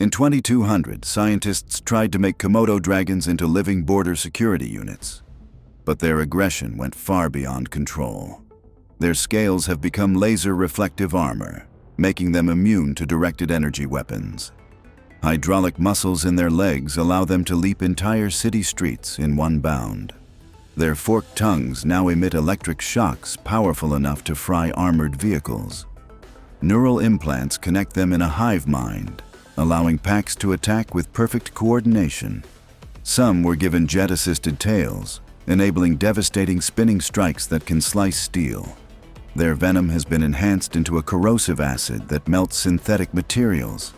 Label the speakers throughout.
Speaker 1: In 2200, scientists tried to make Komodo dragons into living border security units, but their aggression went far beyond control. Their scales have become laser-reflective armor, making them immune to directed energy weapons. Hydraulic muscles in their legs allow them to leap entire city streets in one bound. Their forked tongues now emit electric shocks powerful enough to fry armored vehicles. Neural implants connect them in a hive mind, allowing packs to attack with perfect coordination. Some were given jet-assisted tails, enabling devastating spinning strikes that can slice steel. Their venom has been enhanced into a corrosive acid that melts synthetic materials.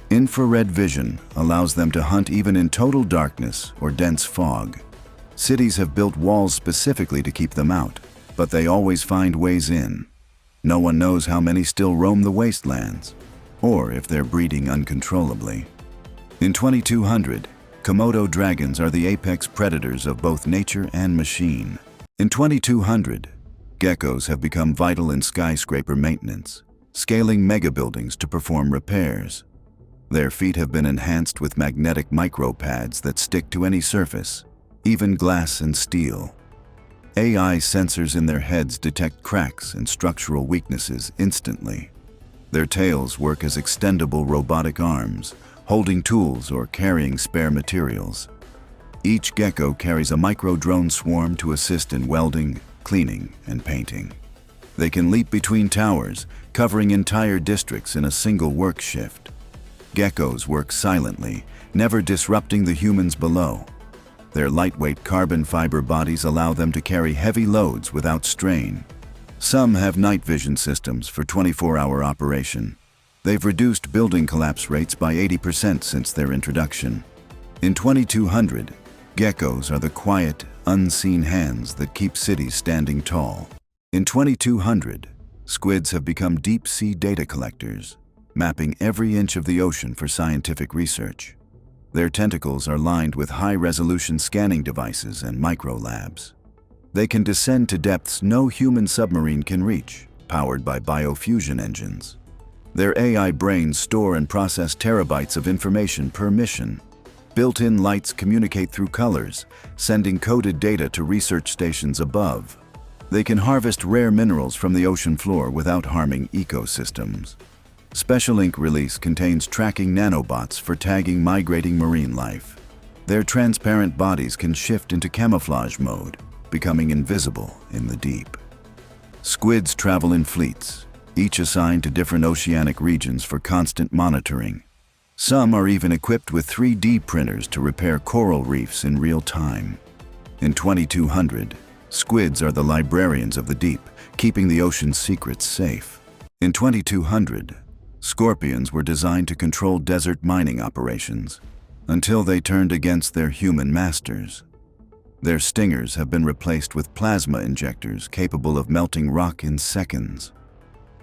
Speaker 1: Infrared vision allows them to hunt even in total darkness or dense fog. Cities have built walls specifically to keep them out, but they always find ways in. No one knows how many still roam the wastelands, or if they're breeding uncontrollably. In 2200, Komodo dragons are the apex predators of both nature and machine. In 2200, geckos have become vital in skyscraper maintenance, scaling megabuildings to perform repairs. Their feet have been enhanced with magnetic micropads that stick to any surface, even glass and steel. AI sensors in their heads detect cracks and structural weaknesses instantly. Their tails work as extendable robotic arms, holding tools or carrying spare materials. Each gecko carries a micro-drone swarm to assist in welding, cleaning, and painting. They can leap between towers, covering entire districts in a single work shift. Geckos work silently, never disrupting the humans below. Their lightweight carbon fiber bodies allow them to carry heavy loads without strain. Some have night vision systems for 24-hour operation. They've reduced building collapse rates by 80% since their introduction. In 2200, geckos are the quiet, unseen hands that keep cities standing tall. In 2200, squids have become deep-sea data collectors, mapping every inch of the ocean for scientific research. Their tentacles are lined with high-resolution scanning devices and microlabs. They can descend to depths no human submarine can reach, powered by biofusion engines. Their AI brains store and process terabytes of information per mission. Built-in lights communicate through colors, sending coded data to research stations above. They can harvest rare minerals from the ocean floor without harming ecosystems. Special Ink release contains tracking nanobots for tagging migrating marine life. Their transparent bodies can shift into camouflage mode, becoming invisible in the deep. Squids travel in fleets, each assigned to different oceanic regions for constant monitoring. Some are even equipped with 3D printers to repair coral reefs in real time. In 2200, squids are the librarians of the deep, keeping the ocean's secrets safe. In 2200, scorpions were designed to control desert mining operations, until they turned against their human masters. Their stingers have been replaced with plasma injectors capable of melting rock in seconds.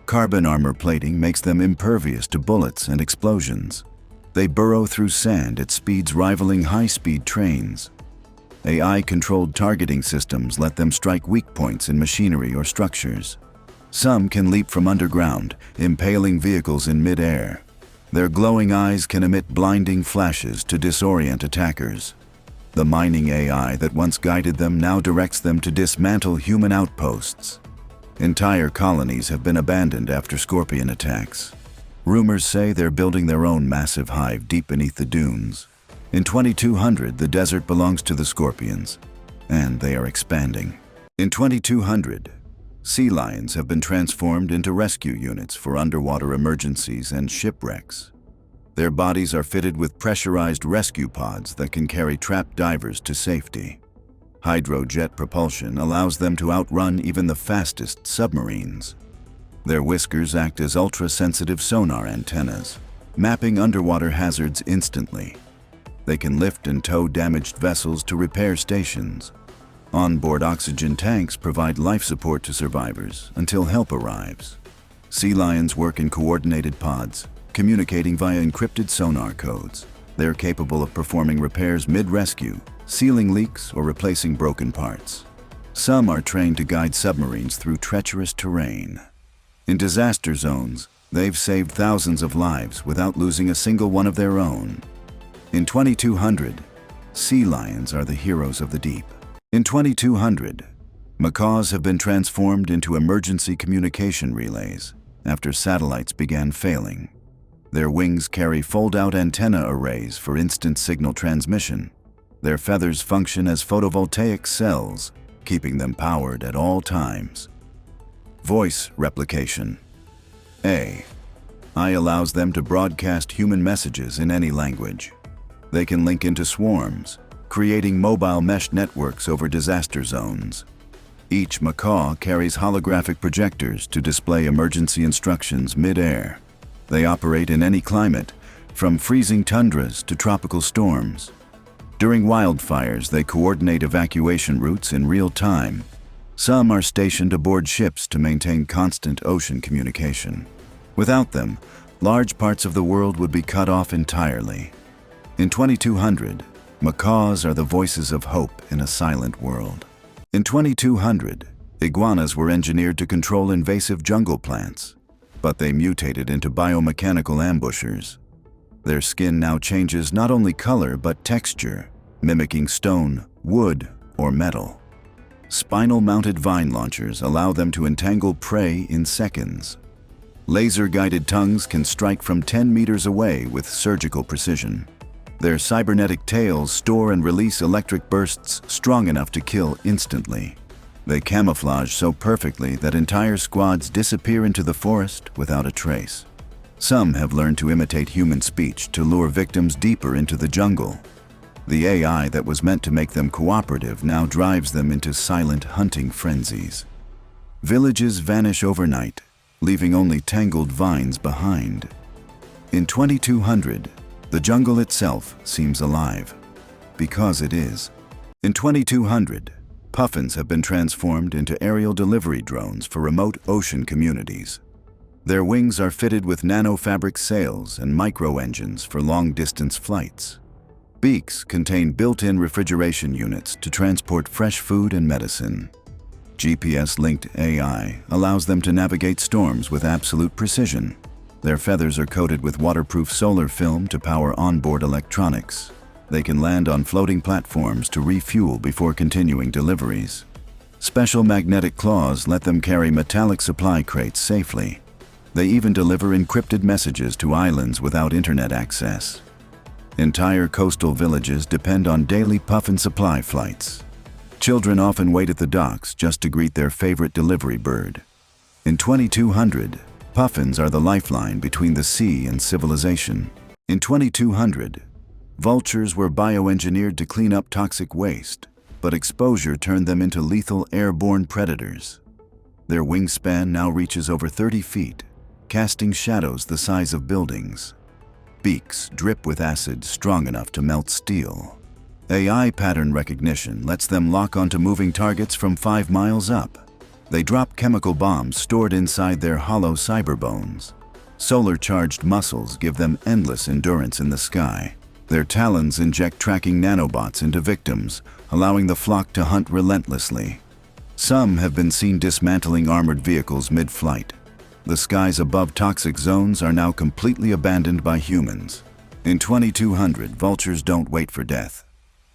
Speaker 1: Carbon armor plating makes them impervious to bullets and explosions. They burrow through sand at speeds rivaling high-speed trains. AI-controlled targeting systems let them strike weak points in machinery or structures. Some can leap from underground, impaling vehicles in mid-air. Their glowing eyes can emit blinding flashes to disorient attackers. The mining AI that once guided them now directs them to dismantle human outposts. Entire colonies have been abandoned after scorpion attacks. Rumors say they're building their own massive hive deep beneath the dunes. In 2200, the desert belongs to the scorpions, and they are expanding. In 2200, sea lions have been transformed into rescue units for underwater emergencies and shipwrecks. Their bodies are fitted with pressurized rescue pods that can carry trapped divers to safety. Hydrojet propulsion allows them to outrun even the fastest submarines. Their whiskers act as ultra-sensitive sonar antennas, mapping underwater hazards instantly. They can lift and tow damaged vessels to repair stations. Onboard oxygen tanks provide life support to survivors until help arrives. Sea lions work in coordinated pods, communicating via encrypted sonar codes. They're capable of performing repairs mid-rescue, sealing leaks or replacing broken parts. Some are trained to guide submarines through treacherous terrain. In disaster zones, They've saved thousands of lives without losing a single one of their own. In 2200, sea lions are the heroes of the deep. In 2200, macaws have been transformed into emergency communication relays after satellites began failing. Their wings carry fold-out antenna arrays for instant signal transmission. Their feathers function as photovoltaic cells, keeping them powered at all times. Voice replication. AI allows them to broadcast human messages in any language. They can link into swarms, creating mobile mesh networks over disaster zones. Each macaw carries holographic projectors to display emergency instructions mid-air. They operate in any climate, from freezing tundras to tropical storms. During wildfires, they coordinate evacuation routes in real time. Some are stationed aboard ships to maintain constant ocean communication. Without them, large parts of the world would be cut off entirely. In 2200, macaws are the voices of hope in a silent world. In 2200, iguanas were engineered to control invasive jungle plants, but they mutated into biomechanical ambushers. Their skin now changes not only color but texture, mimicking stone, wood, or metal. Spinal-mounted vine launchers allow them to entangle prey in seconds. Laser-guided tongues can strike from 10 meters away with surgical precision. Their cybernetic tails store and release electric bursts strong enough to kill instantly. They camouflage so perfectly that entire squads disappear into the forest without a trace. Some have learned to imitate human speech to lure victims deeper into the jungle. The AI that was meant to make them cooperative now drives them into silent hunting frenzies. Villages vanish overnight, leaving only tangled vines behind. In 2200, the jungle itself seems alive, because it is. In 2200, puffins have been transformed into aerial delivery drones for remote ocean communities. Their wings are fitted with nanofabric sails and micro-engines for long-distance flights. Beaks contain built-in refrigeration units to transport fresh food and medicine. GPS-linked AI allows them to navigate storms with absolute precision. Their feathers are coated with waterproof solar film to power onboard electronics. They can land on floating platforms to refuel before continuing deliveries. Special magnetic claws let them carry metallic supply crates safely. They even deliver encrypted messages to islands without internet access. Entire coastal villages depend on daily puffin supply flights. Children often wait at the docks just to greet their favorite delivery bird. In 2200, puffins are the lifeline between the sea and civilization. In 2200, vultures were bioengineered to clean up toxic waste, but exposure turned them into lethal airborne predators. Their wingspan now reaches over 30 feet, casting shadows the size of buildings. Beaks drip with acid strong enough to melt steel. AI pattern recognition lets them lock onto moving targets from 5 miles up. They drop chemical bombs stored inside their hollow cyber bones. Solar-charged muscles give them endless endurance in the sky. Their talons inject tracking nanobots into victims, allowing the flock to hunt relentlessly. Some have been seen dismantling armored vehicles mid-flight. The skies above toxic zones are now completely abandoned by humans. In 2200, vultures don't wait for death.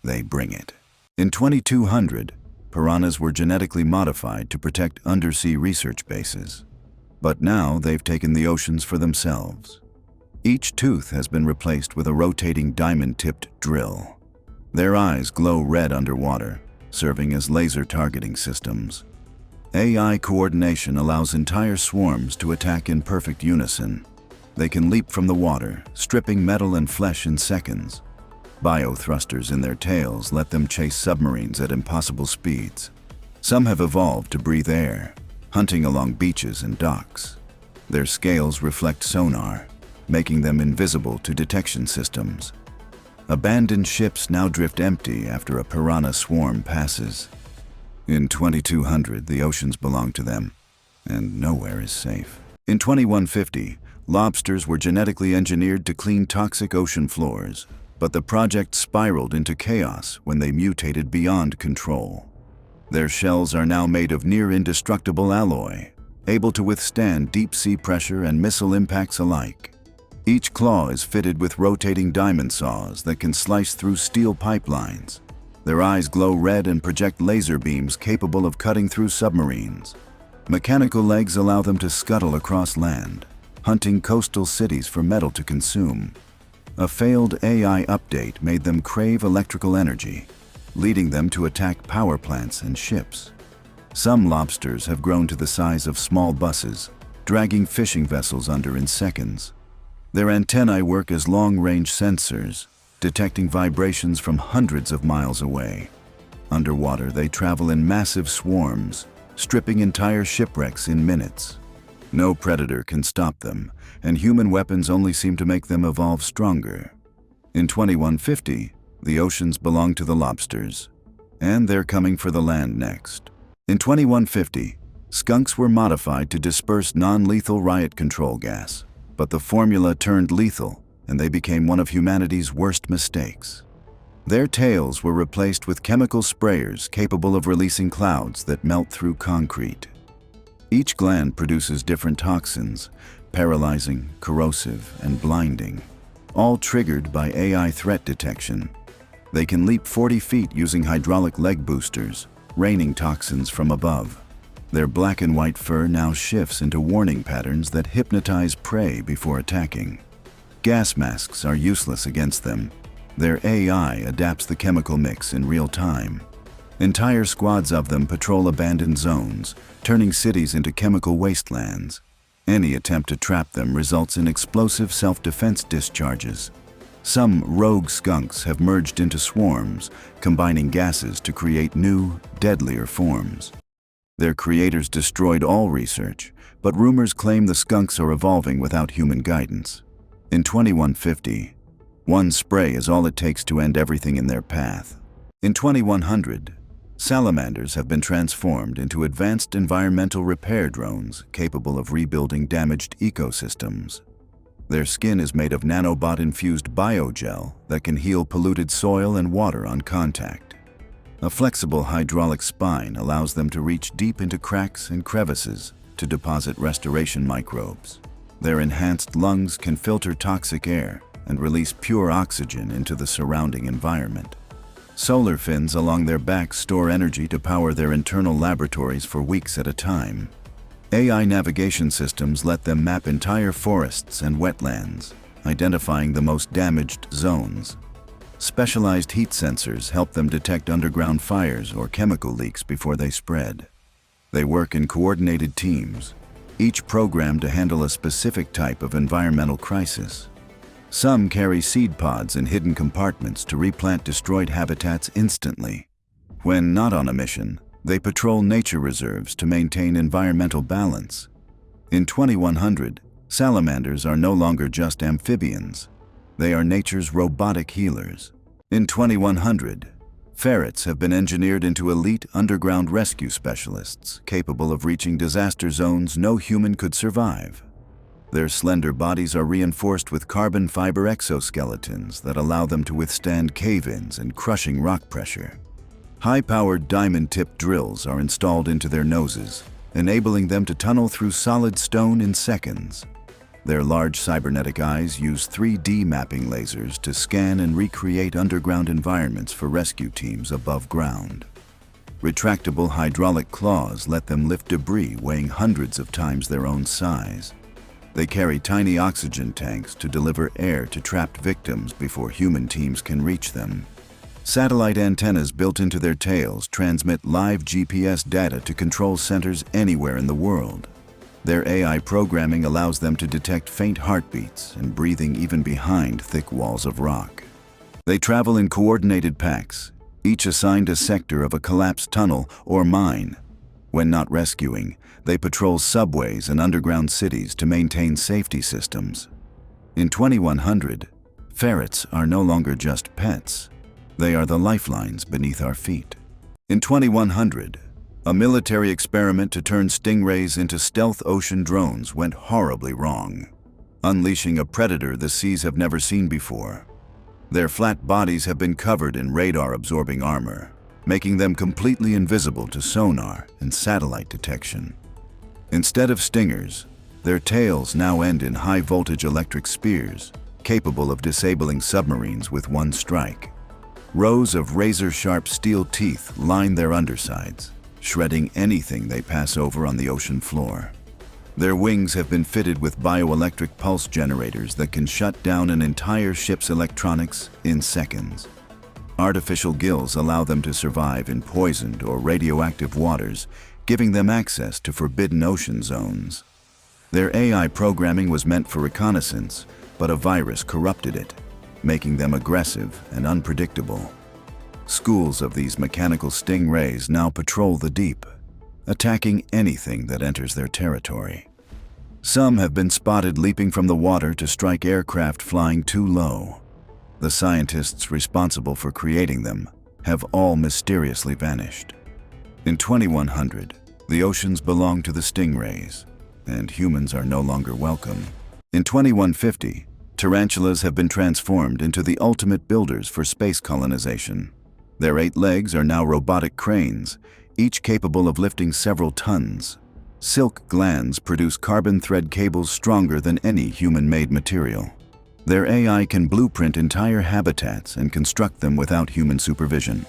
Speaker 1: They bring it. In 2200, piranhas were genetically modified to protect undersea research bases. But now they've taken the oceans for themselves. Each tooth has been replaced with a rotating diamond-tipped drill. Their eyes glow red underwater, serving as laser targeting systems. AI coordination allows entire swarms to attack in perfect unison. They can leap from the water, stripping metal and flesh in seconds. Biothrusters in their tails let them chase submarines at impossible speeds. Some have evolved to breathe air, hunting along beaches and docks. Their scales reflect sonar, making them invisible to detection systems. Abandoned ships now drift empty after a piranha swarm passes. In 2200, the oceans belong to them, and nowhere is safe. In 2150, lobsters were genetically engineered to clean toxic ocean floors, but the project spiraled into chaos when they mutated beyond control. Their shells are now made of near-indestructible alloy. able to withstand deep-sea pressure and missile impacts alike. Each claw is fitted with rotating diamond saws that can slice through steel pipelines. Their eyes glow red and project laser beams capable of cutting through submarines. Mechanical legs allow them to scuttle across land, hunting coastal cities for metal to consume. A failed AI update made them crave electrical energy, leading them to attack power plants and ships. Some lobsters have grown to the size of small buses, dragging fishing vessels under in seconds. Their antennae work as long-range sensors, detecting vibrations from hundreds of miles away. Underwater, they travel in massive swarms, stripping entire shipwrecks in minutes. No predator can stop them, and human weapons only seem to make them evolve stronger. In 2150, the oceans belong to the lobsters, and they're coming for the land next. In 2150, skunks were modified to disperse non-lethal riot control gas, but the formula turned lethal, and they became one of humanity's worst mistakes. Their tails were replaced with chemical sprayers capable of releasing clouds that melt through concrete. Each gland produces different toxins, paralyzing, corrosive, and blinding, all triggered by AI threat detection. They can leap 40 feet using hydraulic leg boosters, raining toxins from above. Their black and white fur now shifts into warning patterns that hypnotize prey before attacking. Gas masks are useless against them. Their AI adapts the chemical mix in real time. Entire squads of them patrol abandoned zones, turning cities into chemical wastelands. Any attempt to trap them results in explosive self-defense discharges. Some rogue skunks have merged into swarms, combining gases to create new, deadlier forms. Their creators destroyed all research, but rumors claim the skunks are evolving without human guidance. In 2150, one spray is all it takes to end everything in their path. In 2100, salamanders have been transformed into advanced environmental repair drones capable of rebuilding damaged ecosystems. Their skin is made of nanobot-infused biogel that can heal polluted soil and water on contact. A flexible hydraulic spine allows them to reach deep into cracks and crevices to deposit restoration microbes. Their enhanced lungs can filter toxic air and release pure oxygen into the surrounding environment. Solar fins along their backs store energy to power their internal laboratories for weeks at a time. AI navigation systems let them map entire forests and wetlands, identifying the most damaged zones. Specialized heat sensors help them detect underground fires or chemical leaks before they spread. They work in coordinated teams, each programmed to handle a specific type of environmental crisis. Some carry seed pods in hidden compartments to replant destroyed habitats instantly. When not on a mission, they patrol nature reserves to maintain environmental balance. In 2100, salamanders are no longer just amphibians. They are nature's robotic healers. In 2100, ferrets have been engineered into elite underground rescue specialists capable of reaching disaster zones no human could survive. Their slender bodies are reinforced with carbon fiber exoskeletons that allow them to withstand cave-ins and crushing rock pressure. High-powered diamond-tipped drills are installed into their noses, enabling them to tunnel through solid stone in seconds. Their large cybernetic eyes use 3D mapping lasers to scan and recreate underground environments for rescue teams above ground. Retractable hydraulic claws let them lift debris weighing hundreds of times their own size. They carry tiny oxygen tanks to deliver air to trapped victims before human teams can reach them. Satellite antennas built into their tails transmit live GPS data to control centers anywhere in the world. Their AI programming allows them to detect faint heartbeats and breathing even behind thick walls of rock. They travel in coordinated packs, each assigned a sector of a collapsed tunnel or mine. When not rescuing, they patrol subways and underground cities to maintain safety systems. In 2100, ferrets are no longer just pets. They are the lifelines beneath our feet. In 2100, a military experiment to turn stingrays into stealth ocean drones went horribly wrong, unleashing a predator the seas have never seen before. Their flat bodies have been covered in radar-absorbing armor, making them completely invisible to sonar and satellite detection. Instead of stingers, their tails now end in high-voltage electric spears, capable of disabling submarines with one strike. Rows of razor-sharp steel teeth line their undersides, shredding anything they pass over on the ocean floor. Their wings have been fitted with bioelectric pulse generators that can shut down an entire ship's electronics in seconds. Artificial gills allow them to survive in poisoned or radioactive waters, giving them access to forbidden ocean zones. Their AI programming was meant for reconnaissance, but a virus corrupted it, making them aggressive and unpredictable. Schools of these mechanical stingrays now patrol the deep, attacking anything that enters their territory. Some have been spotted leaping from the water to strike aircraft flying too low. The scientists responsible for creating them have all mysteriously vanished. In 2100, the oceans belonged to the stingrays, and humans are no longer welcome. In 2150, tarantulas have been transformed into the ultimate builders for space colonization. Their 8 legs are now robotic cranes, each capable of lifting several tons. Silk glands produce carbon thread cables stronger than any human-made material. Their AI can blueprint entire habitats and construct them without human supervision.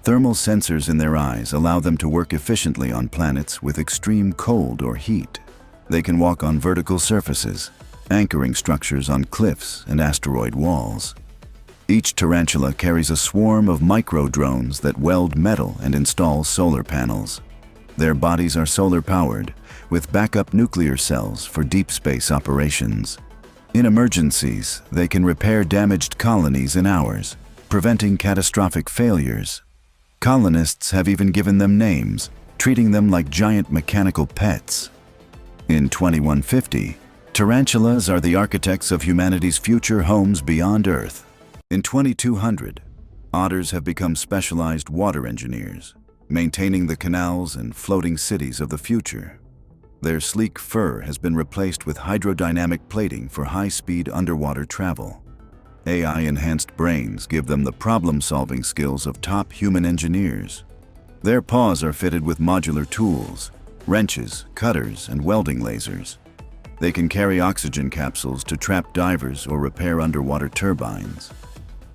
Speaker 1: Thermal sensors in their eyes allow them to work efficiently on planets with extreme cold or heat. They can walk on vertical surfaces, anchoring structures on cliffs and asteroid walls. Each tarantula carries a swarm of micro-drones that weld metal and install solar panels. Their bodies are solar-powered, with backup nuclear cells for deep space operations. In emergencies, they can repair damaged colonies in hours, preventing catastrophic failures. Colonists have even given them names, treating them like giant mechanical pets. In 2150, tarantulas are the architects of humanity's future homes beyond Earth. In 2200, otters have become specialized water engineers, maintaining the canals and floating cities of the future. Their sleek fur has been replaced with hydrodynamic plating for high-speed underwater travel. AI-enhanced brains give them the problem-solving skills of top human engineers. Their paws are fitted with modular tools, wrenches, cutters, and welding lasers. They can carry oxygen capsules to trap divers or repair underwater turbines.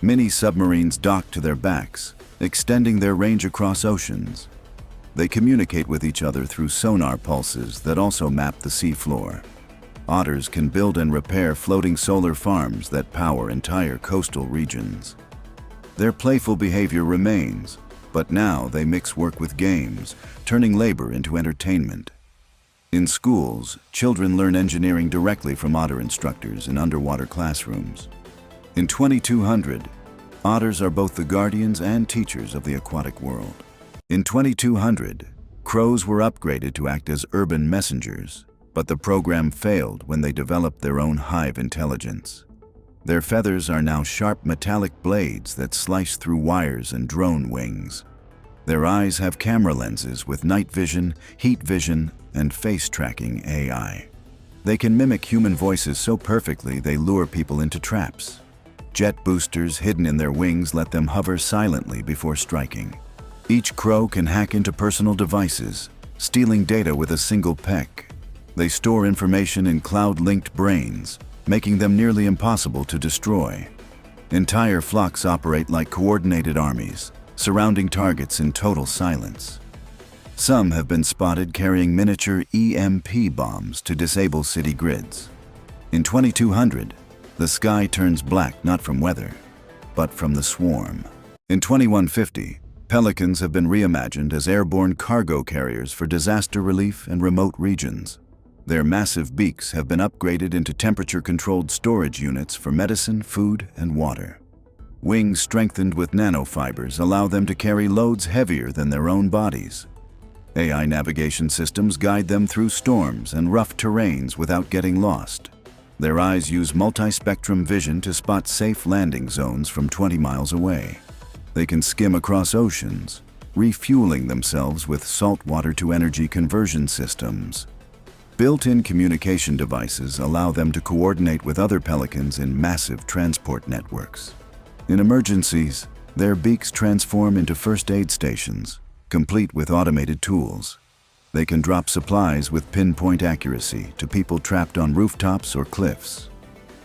Speaker 1: Mini submarines dock to their backs, extending their range across oceans. They communicate with each other through sonar pulses that also map the seafloor. Otters can build and repair floating solar farms that power entire coastal regions. Their playful behavior remains, but now they mix work with games, turning labor into entertainment. In schools, children learn engineering directly from otter instructors in underwater classrooms. In 2200, otters are both the guardians and teachers of the aquatic world. In 2200, crows were upgraded to act as urban messengers, but the program failed when they developed their own hive intelligence. Their feathers are now sharp metallic blades that slice through wires and drone wings. Their eyes have camera lenses with night vision, heat vision, and face tracking AI. They can mimic human voices so perfectly they lure people into traps. Jet boosters hidden in their wings let them hover silently before striking. Each crow can hack into personal devices, stealing data with a single peck. They store information in cloud-linked brains, making them nearly impossible to destroy. Entire flocks operate like coordinated armies, surrounding targets in total silence. Some have been spotted carrying miniature EMP bombs to disable city grids. In 2200, the sky turns black not from weather, but from the swarm. In 2150, pelicans have been reimagined as airborne cargo carriers for disaster relief and remote regions. Their massive beaks have been upgraded into temperature-controlled storage units for medicine, food, and water. Wings strengthened with nanofibers allow them to carry loads heavier than their own bodies. AI navigation systems guide them through storms and rough terrains without getting lost. Their eyes use multi-spectrum vision to spot safe landing zones from 20 miles away. They can skim across oceans, refueling themselves with saltwater-to-energy conversion systems. Built-in communication devices allow them to coordinate with other pelicans in massive transport networks. In emergencies, their beaks transform into first aid stations, complete with automated tools. They can drop supplies with pinpoint accuracy to people trapped on rooftops or cliffs.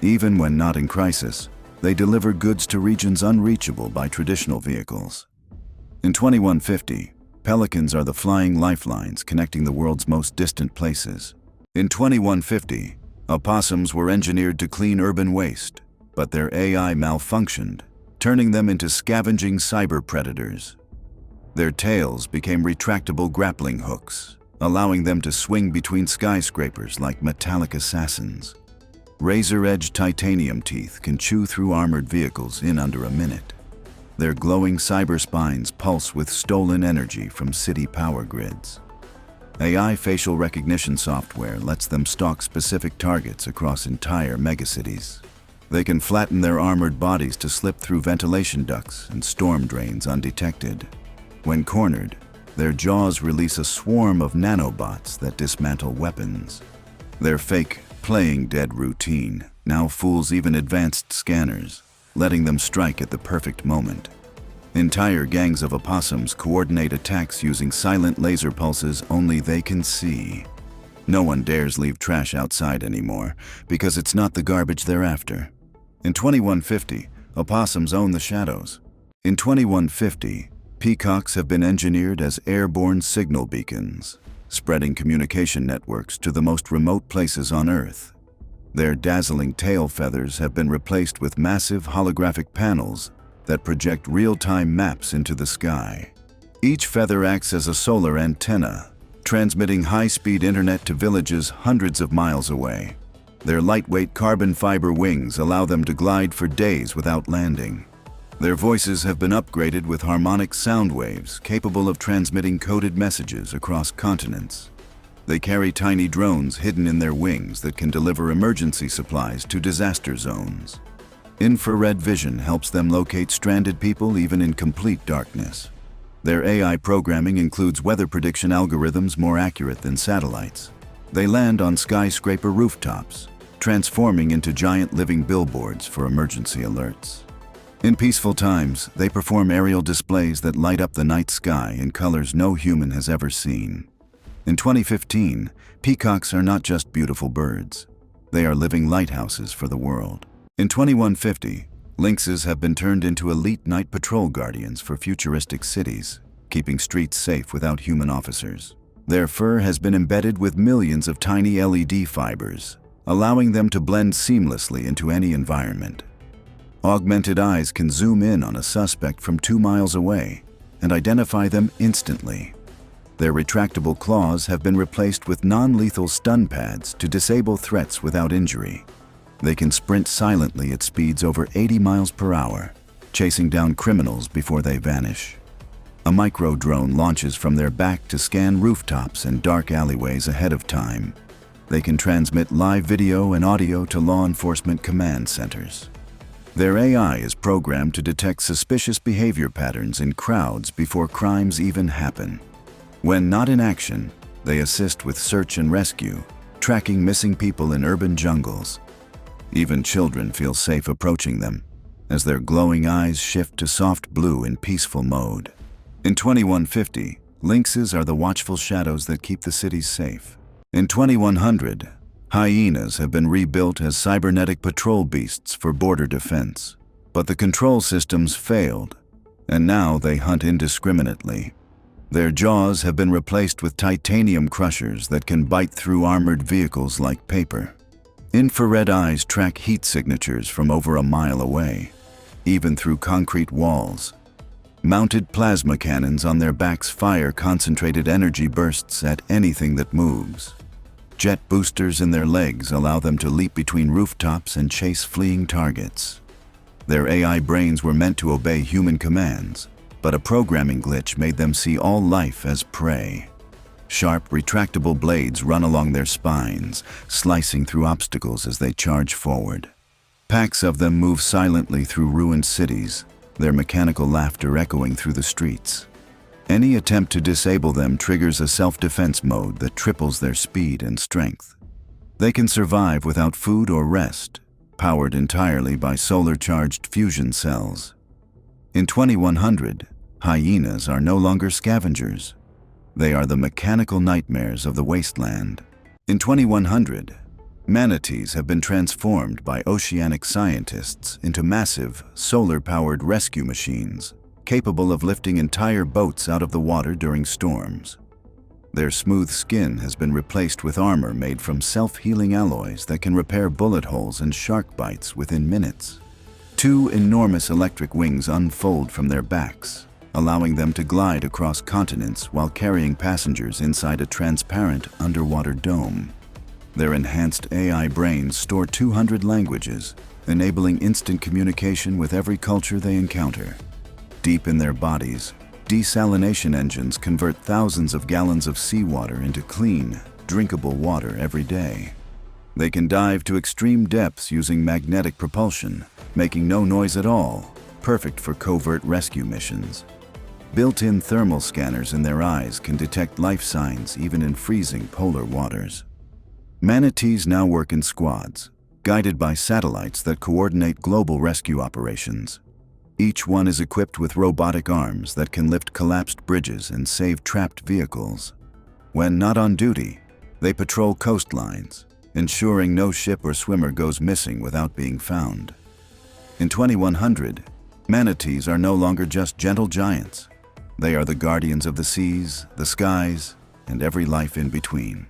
Speaker 1: Even when not in crisis, they deliver goods to regions unreachable by traditional vehicles. In 2150, pelicans are the flying lifelines connecting the world's most distant places. In 2150, opossums were engineered to clean urban waste, but their AI malfunctioned, turning them into scavenging cyber predators. Their tails became retractable grappling hooks, allowing them to swing between skyscrapers like metallic assassins. Razor-edged titanium teeth can chew through armored vehicles in under a minute. Their glowing cyber spines pulse with stolen energy from city power grids. AI facial recognition software lets them stalk specific targets across entire megacities. They can flatten their armored bodies to slip through ventilation ducts and storm drains undetected. When cornered, their jaws release a swarm of nanobots that dismantle weapons. Their fake, playing dead routine now fools even advanced scanners, letting them strike at the perfect moment. Entire gangs of opossums coordinate attacks using silent laser pulses only they can see. No one dares leave trash outside anymore, because it's not the garbage they're after. In 2150, opossums own the shadows. In 2150, peacocks have been engineered as airborne signal beacons, spreading communication networks to the most remote places on Earth. Their dazzling tail feathers have been replaced with massive holographic panels that project real-time maps into the sky. Each feather acts as a solar antenna, transmitting high-speed internet to villages hundreds of miles away. Their lightweight carbon fiber wings allow them to glide for days without landing. Their voices have been upgraded with harmonic sound waves capable of transmitting coded messages across continents. They carry tiny drones hidden in their wings that can deliver emergency supplies to disaster zones. Infrared vision helps them locate stranded people even in complete darkness. Their AI programming includes weather prediction algorithms more accurate than satellites. They land on skyscraper rooftops, transforming into giant living billboards for emergency alerts. In peaceful times, they perform aerial displays that light up the night sky in colors no human has ever seen. In 2015, peacocks are not just beautiful birds. They are living lighthouses for the world. In 2150, lynxes have been turned into elite night patrol guardians for futuristic cities, keeping streets safe without human officers. Their fur has been embedded with millions of tiny LED fibers, allowing them to blend seamlessly into any environment. Augmented eyes can zoom in on a suspect from 2 miles away and identify them instantly. Their retractable claws have been replaced with non-lethal stun pads to disable threats without injury. They can sprint silently at speeds over 80 miles per hour, chasing down criminals before they vanish. A micro-drone launches from their back to scan rooftops and dark alleyways ahead of time. They can transmit live video and audio to law enforcement command centers. Their AI is programmed to detect suspicious behavior patterns in crowds before crimes even happen. When not in action, they assist with search and rescue, tracking missing people in urban jungles. Even children feel safe approaching them, as their glowing eyes shift to soft blue in peaceful mode. In 2150, lynxes are the watchful shadows that keep the cities safe. In 2100, hyenas have been rebuilt as cybernetic patrol beasts for border defense. But the control systems failed, and now they hunt indiscriminately. Their jaws have been replaced with titanium crushers that can bite through armored vehicles like paper. Infrared eyes track heat signatures from over a mile away, even through concrete walls. Mounted plasma cannons on their backs fire concentrated energy bursts at anything that moves. Jet boosters in their legs allow them to leap between rooftops and chase fleeing targets. Their AI brains were meant to obey human commands, but a programming glitch made them see all life as prey. Sharp, retractable blades run along their spines, slicing through obstacles as they charge forward. Packs of them move silently through ruined cities, their mechanical laughter echoing through the streets. Any attempt to disable them triggers a self-defense mode that triples their speed and strength. They can survive without food or rest, powered entirely by solar-charged fusion cells. In 2100, hyenas are no longer scavengers. They are the mechanical nightmares of the wasteland. In 2100, manatees have been transformed by oceanic scientists into massive, solar-powered rescue machines, capable of lifting entire boats out of the water during storms. Their smooth skin has been replaced with armor made from self-healing alloys that can repair bullet holes and shark bites within minutes. Two enormous electric wings unfold from their backs, allowing them to glide across continents while carrying passengers inside a transparent underwater dome. Their enhanced AI brains store 200 languages, enabling instant communication with every culture they encounter. Deep in their bodies, desalination engines convert thousands of gallons of seawater into clean, drinkable water every day. They can dive to extreme depths using magnetic propulsion, making no noise at all, perfect for covert rescue missions. Built-in thermal scanners in their eyes can detect life signs even in freezing polar waters. Manatees now work in squads, guided by satellites that coordinate global rescue operations. Each one is equipped with robotic arms that can lift collapsed bridges and save trapped vehicles. When not on duty, they patrol coastlines, ensuring no ship or swimmer goes missing without being found. In 2100, manatees are no longer just gentle giants. They are the guardians of the seas, the skies, and every life in between.